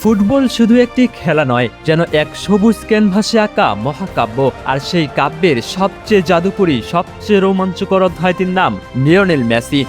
Football শুধু একটি খেলা নয়, যেন এক সবুজ ক্যানভাসে আঁকা মহাকাব্য। আর সেই কাব্যের সবচেয়ে জাদুকরী, সবচেয়ে রোমাঞ্চকর অধ্যায়টির নাম লিওনেল মেসি।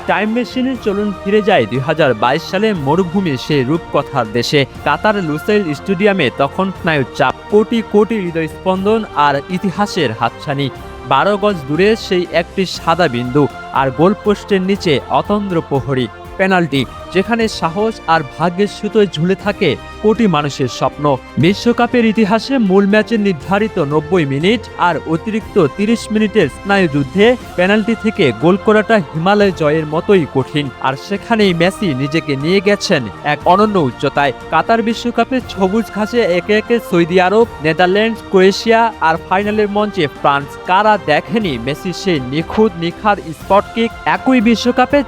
টাইম মেশিনে চলুন ফিরে যায় 2022 সালে মরুভূমির সেই রূপকথার দেশে। কাতার লুসাইল স্টেডিয়ামে তখন স্নায়ুর চাপ, কোটি কোটি হৃদয় স্পন্দন আর ইতিহাসের হাতছানি। 12 গজ দূরে সেই একটি সাদা বিন্দু, আর গোলপোস্টের নিচে অতন্দ্র প্রহরী। পেনাল্টি, যেখানে সাহস আর ভাগ্যের সুতোয় ঝুলে থাকে কোটি মানুষের স্বপ্ন। বিশ্বকাপের ইতিহাসে মূল ম্যাচের নির্ধারিত 90 মিনিট আর অতিরিক্ত 30 মিনিটের স্নায়ুযুদ্ধে পেনাল্টি থেকে গোল করাটা হিমালয় জয়ের মতোই কঠিন। আর সেখানেই মেসি নিজেকে নিয়ে গেছেন এক অনন্য উচ্চতায়। কাতার বিশ্বকাপে সবুজ ঘাসে একে একে সৌদি আরব, নেদারল্যান্ডস, ক্রোয়েশিয়া আর ফাইনালের মঞ্চে ফ্রান্স। কারা দেখেনি মেসির সেই নিখুঁত নিখাদ স্পট কিক? একই বিশ্বকাপে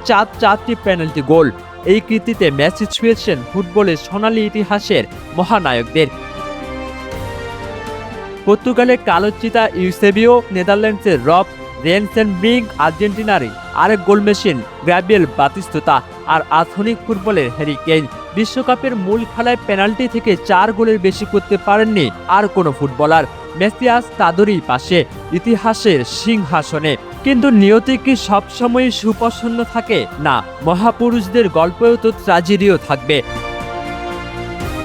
চারটি পেনাল্টি গোল। এই কৃতিতে মেসি ছুঁয়েছেন ফুটবলের সোনালী ইতিহাসের মহানায়কদের। পর্তুগালের কালোচিতা ইউসেবিও, নেদারল্যান্ডসের রব রেনসেনব্রিঙ্ক, আর্জেন্টিনার আরেক গোল মেশিন গ্যাব্রিয়েল বাতিস্তুতা, আর আধুনিক ফুটবলের হ্যারি কেইন। বিশ্বকাপের মূল খেলায় পেনাল্টি থেকে 4 গোলের বেশি করতে পারেননি আর কোনো ফুটবলার। মেসি আজ তাদেরই পাশে, ইতিহাসের সিংহাসনে। কিন্তু নিয়তি কি সবসময় সুপ্রসন্ন থাকে? না, মহাপুরুষদের গল্পেও তো ট্র্যাজেডিও থাকবে।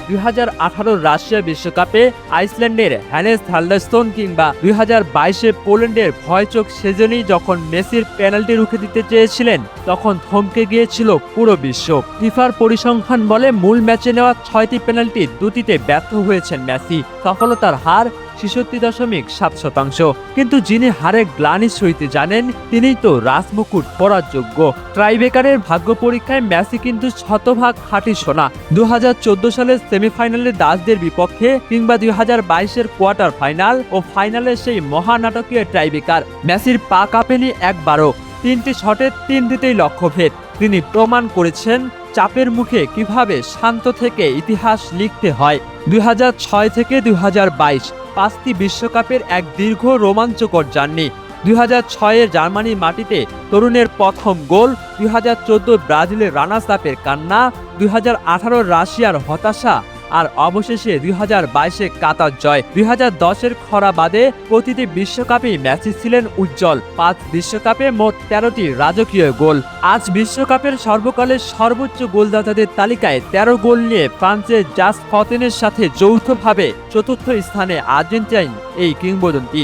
2018 রাশিয়া বিশ্বকাপে আইসল্যান্ডের হ্যানেস হ্যালডারসন, কিংবা 2022 পোল্যান্ডের ভয়চোখ সেজনি যখন মেসির পেনাল্টি রুখে দিতে চেয়েছিলেন, তখন থমকে গিয়েছিল পুরো বিশ্ব। ফিফার পরিসংখ্যান বলে মূল ম্যাচে নেওয়া 6টি পেনাল্টি 2টিতে ব্যর্থ হয়েছেন মেসি। সফলতার হার 66.7%। কিন্তু যিনি হারের গ্লানি সইতে জানেন, তিনিই তো রাজমুকুট পরার যোগ্য। ট্রাইবেকারের ভাগ্য পরীক্ষায় মেসি কিন্তু শতভাগ খাঁটি সোনা। 2014 সালের সেমিফাইনালে ডাচদের বিপক্ষে, কিংবা 2022 কোয়ার্টার ফাইনাল ও ফাইনালের সেই মহানাটকীয় ট্রাইবেকার, মেসির পা কাঁপেনি একবারও। 3টি শটে 3টিতেই লক্ষ্যভেদ। তিনি প্রমাণ করেছেন চাপের মুখে কিভাবে শান্ত থেকে ইতিহাস লিখতে হয়। 2006 থেকে 2022 5টি বিশ্বকাপের এক দীর্ঘ রোমাঞ্চকর জার্নি। 2006 জার্মানির মাটিতে তরুণের প্রথম গোল, 2014 ব্রাজিলের রানার্স আপের কান্না, 2018 রাশিয়ার হতাশা, আর অবশেষে 2022 কাতার জয়। 2010 খরা বাদে প্রতিটি বিশ্বকাপেই মেসি ছিলেন উজ্জ্বল। 5 বিশ্বকাপে মোট 13টি রাজকীয় গোল। আজ বিশ্বকাপের সর্বকালের সর্বোচ্চ গোলদাতাদের তালিকায় 13 গোল নিয়ে ফ্রান্সের জাস ফতেনের সাথে যৌথভাবে 4র্থ স্থানে আর্জেন্টাইন এই কিংবদন্তি।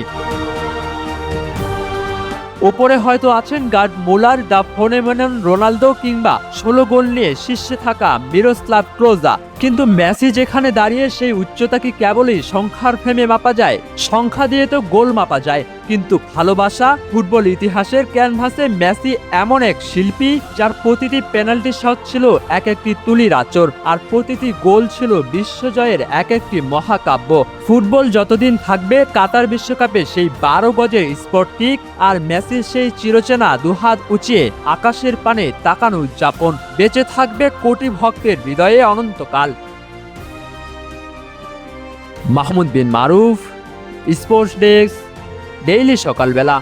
ওপরে হয়তো আছেন Gerd Muller, the phenomenon Ronaldo, কিংবা 16 গোল নিয়ে শীর্ষে থাকা মিরোস্লাভ ক্লোজা। কিন্তু মেসি যেখানে দাঁড়িয়ে, সেই উচ্চতা কি কেবলই সংখ্যার ফ্রেমে মাপা যায়? সংখ্যা দিয়ে তো গোল মাপা যায়, কিন্তু ভালোবাসা, ফুটবল ইতিহাসের ক্যানভাসে মেসি এমন এক শিল্পী, যার প্রতিটি পেনাল্টি শট ছিল এক একটি তুলির আঁচড়, আর প্রতিটি গোল ছিল বিশ্বজয়ের এক একটি মহাকাব্য। ফুটবল যতদিন থাকবে, কাতার বিশ্বকাপে সেই 12 গজের স্পট কিক আর মেসির সেই চিরচেনা দুহাত উঁচিয়ে আকাশের পানে তাকানো উদযাপন বেঁচে থাকবে কোটি ভক্তের হৃদয়ে অনন্তকাল। মাহমুদ বিন মারুফ, স্পোর্টস ডেস্ক, ডেইলি সকালবেলা।